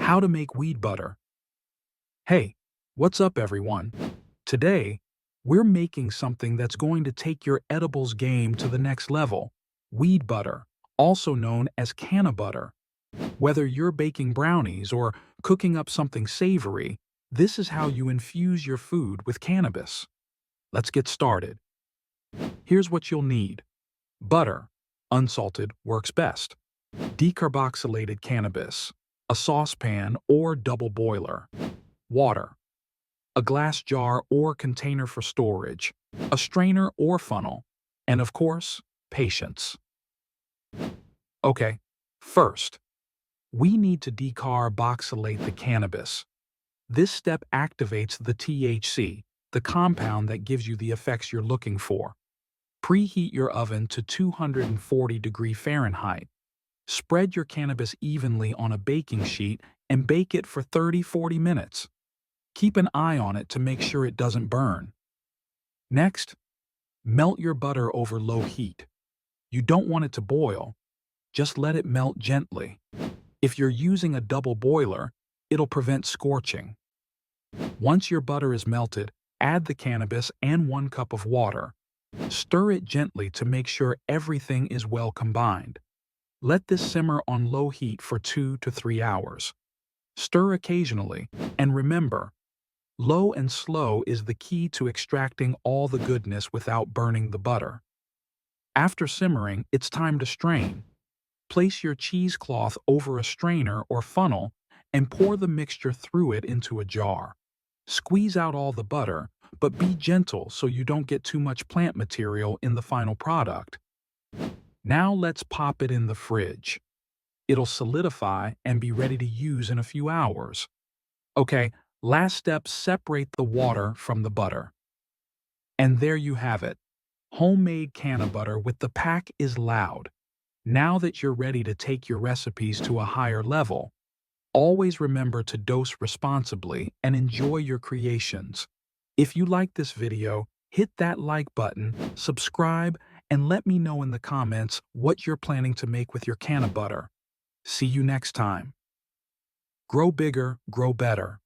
How to make weed butter. Hey, what's up everyone? Today, we're making something that's going to take your edibles game to the next level. Weed butter, also known as canna butter. Whether you're baking brownies or cooking up something savory, this is how you infuse your food with cannabis. Let's get started. Here's what you'll need. Butter, unsalted works best. Decarboxylated cannabis, a saucepan or double boiler. Water, a glass jar or container for storage, a strainer or funnel, and of course, patience. Okay, first, we need to decarboxylate the cannabis. This step activates the THC, the compound that gives you the effects you're looking for. Preheat your oven to 240 Fahrenheit. Spread your cannabis evenly on a baking sheet and bake it for 30–40 minutes. Keep an eye on it to make sure it doesn't burn. Next, melt your butter over low heat. You don't want it to boil, just let it melt gently. If you're using a double boiler, it'll prevent scorching. Once your butter is melted, add the cannabis and 1 cup of water. Stir it gently to make sure everything is well combined. Let this simmer on low heat for 2 to 3 hours. Stir occasionally, and remember, low and slow is the key to extracting all the goodness without burning the butter. After simmering, it's time to strain. Place your cheesecloth over a strainer or funnel and pour the mixture through it into a jar. Squeeze out all the butter, but be gentle so you don't get too much plant material in the final product. Now let's pop it in the fridge. It'll solidify and be ready to use in a few hours. Okay, last step, separate the water from the butter. And there you have it. Homemade canna butter with the pack is loud. Now that you're ready to take your recipes to a higher level, always remember to dose responsibly and enjoy your creations. If you like this video, hit that like button, subscribe, and let me know in the comments what you're planning to make with your canna butter. See you next time. Grow bigger, grow better.